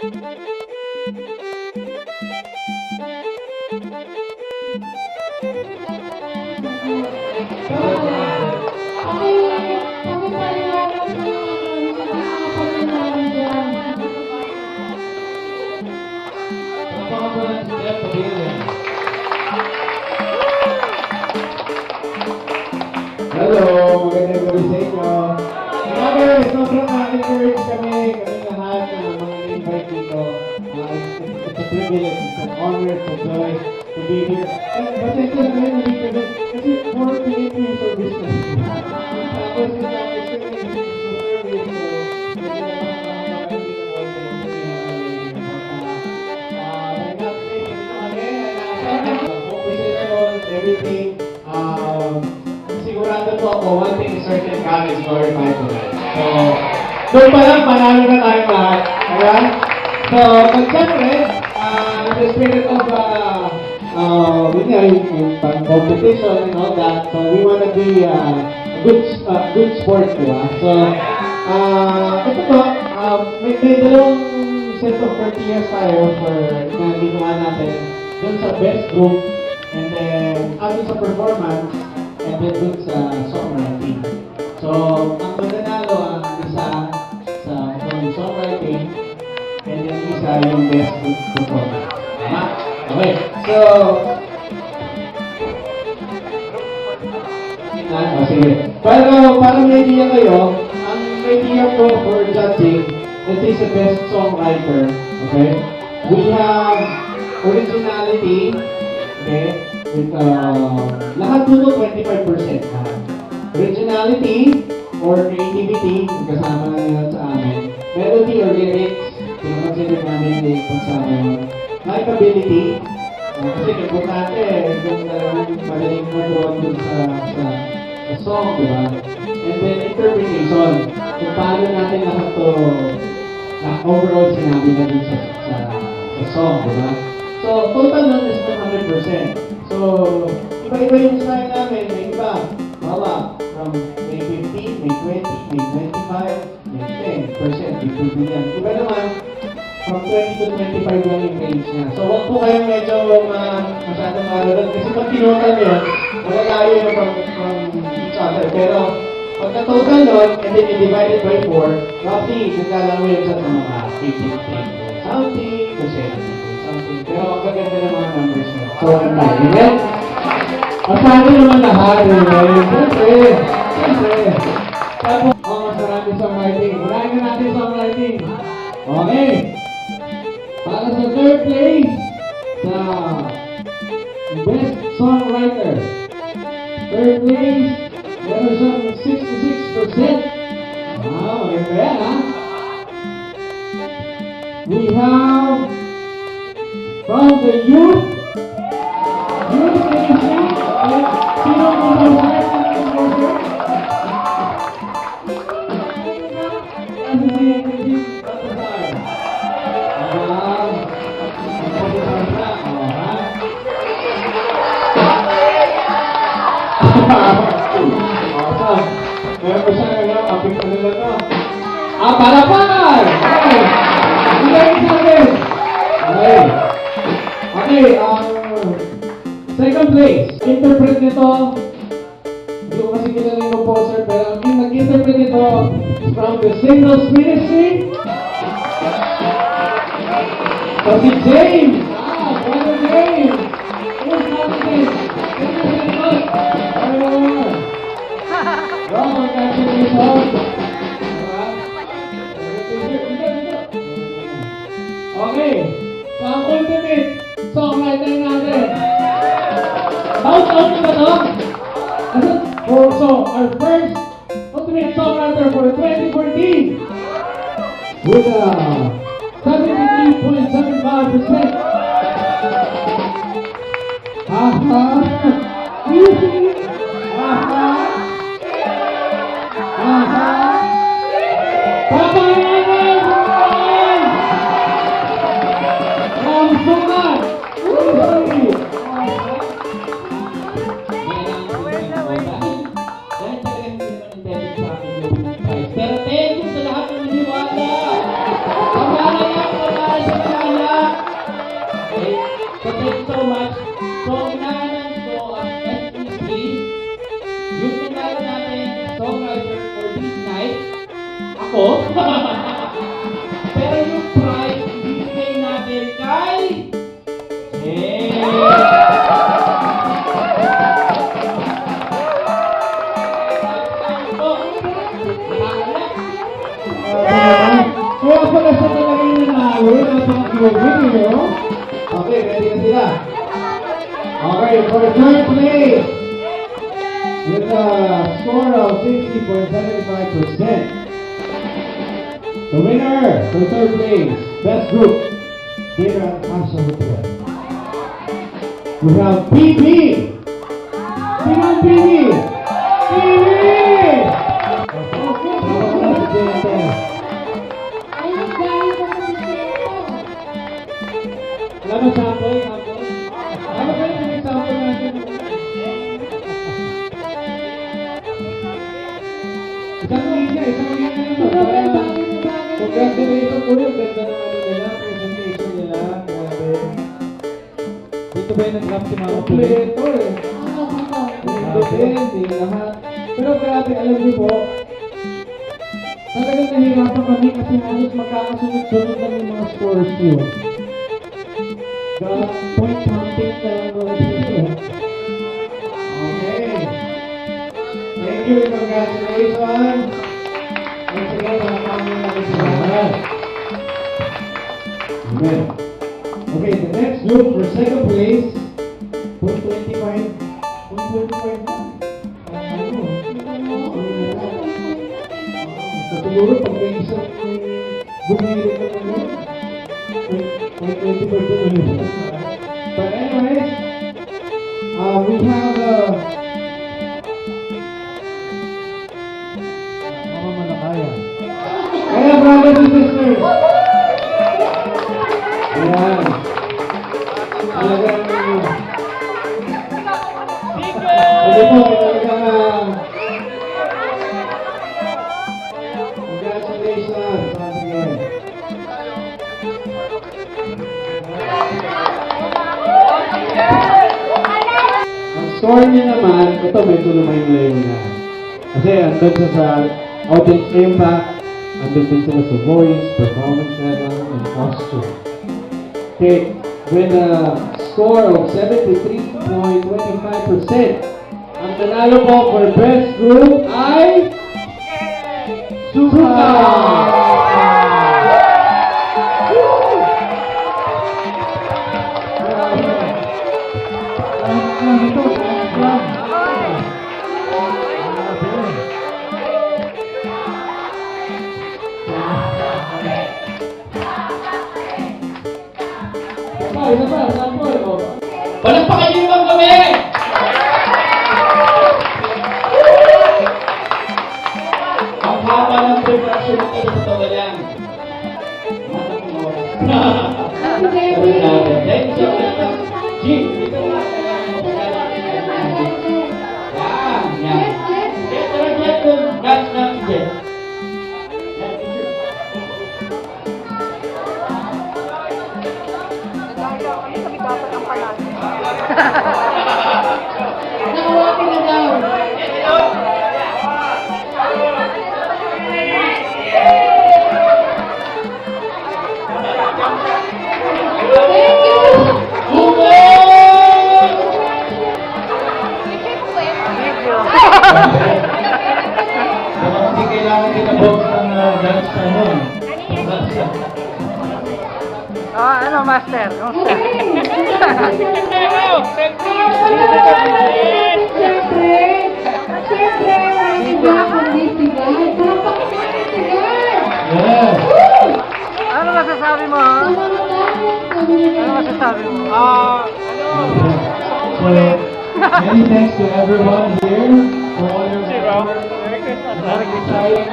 Hello, magandang gabi sa inyo. Grabe, sobrang encourage kami lahat na mga invite dito. It's a privilege, it's an honor, it's a joy to be here. Pasensya na rin, hindi kami, kasi for Philippines or business. Tapos yung service, everything. Sigurado po ako, one thing is certain, God is glorified tonight. So, doon pa lang, panalo na tayo lahat. Ayan? So, but syempre, in the spirit of, yung competition and all that, so we want to be good sport, diba? So, ito po, may dalawang set of criteria tayo for na ginawa natin dun sa best group, and then, dun sa performance, and then dun sa songwriting. So, ang mananalo ang isa sa songwriting, and then isa yung best group performance. Tama? Okay. So, sige. Para may idea kayo, ang idea ko for judging, this is the best songwriter. Okay? We have originality, okay? With, lahat dito 25%. Originality or creativity, kasama na nila sa amin. Melody or lyrics, pinakonsider namin din kasama yun. Likeability, kasi importante kung magaling mag-draw dun sa song, diba? And then interpretation, kung paano natin lahat to overall sinabi na dun sa song, diba? So, total nun is 100%. So, iba-iba yung style namin, may iba. Bawa, from may 15, may 20, may 25, may 10%, may 2 billion. Iba naman, from 20 to 25 lang yung range niya. So, huwag po kayong medyo masyadong maralan. Kasi pag tinotal yun, malalayo yun from each other. Pero, pagka total nun, and then you divide it by 4, roughly, nagkalaw yun sa mga 15, something, to 70, something. Pero, ang gaganda ng mga numbers niya. So, ang tayo. Amen? Masali naman lahat. Siyempre. Tapos, mas marami songwriting. Marami na natin songwriting. Okay. Para sa third place, sa best songwriter. Third place, meron siyang 66%. Wow, maganda yan, ha? We have from the youth ministry. Sino ang composer? Meron pa siya ngayon, kapit pa nila na. Palakpakan! Okay. Okay, second place. Interpret nito, hindi ko kasi kilala yung composer, pero ang nag-interpret nito is from the Singles Ministry. So si James! Brother James! Who's Brother James? Robert, congratulations! Okay, so ang ultimate songwriter natin. Shout out na ba ito? So, our first ultimate songwriter for 2014 with 73.75%. Easy. Pero thank you sa lahat ng naniwala. Ang gano'n yan, talaga yung nanalo. Napaka-global, no? Okay, ready na sila. Okay, for third place, with a score of 60.75%. The winner for third place, best group, Data and Asha Hotel. We have PB! Sino ang PB? PB! Alam mo, sample? Ano ba yung example natin? Isang linya naman. Congratulations po yung ganda ng ano nila, presentation nila. Grabe. Dito ba yung nag-rap si Mama Puli? Ito eh. Hindi lahat. Pero grabe, alam niyo po, talagang nahirapan kami kasi halos magkakasunod-sunod lang yung mga scores yun. Point counting na lang mga dito. Okay. Thank you, congratulations. Once again, kami natin sila. Amen. Okay, the next group for second place, point 25. Point 25 na. Siguro pag may isang bumili ka naman, point 25 na. But anyways, we have Kaya brothers and sisters. Ayan. Talagang Ano po, talagang congratulations once again. Ang score niya naman, ito medyo lumayo-layo na. Kasi andun siya sa audience impact, andun din sila sa voice, performance level, and posture. Okay, with a score of 73.25%, ang nanalo po for best group ay Suka! Palagpakan niyo naman kami! Ang haba ng preparation natin sa tawa lang. Thank you. Jim, dito na. Yan. Ito na dyan kung dance dyan. Nakawapin na daw. Thank you! Hindi kailangan kinabog ng dance na nun. Ano, Master? Siyempre, hindi ba kundi sigay? Palakpakan natin sigay! Yes! Ano masasabi mo, ha? Ano masasabi mo? So, many thanks to everyone here for all your support. Excited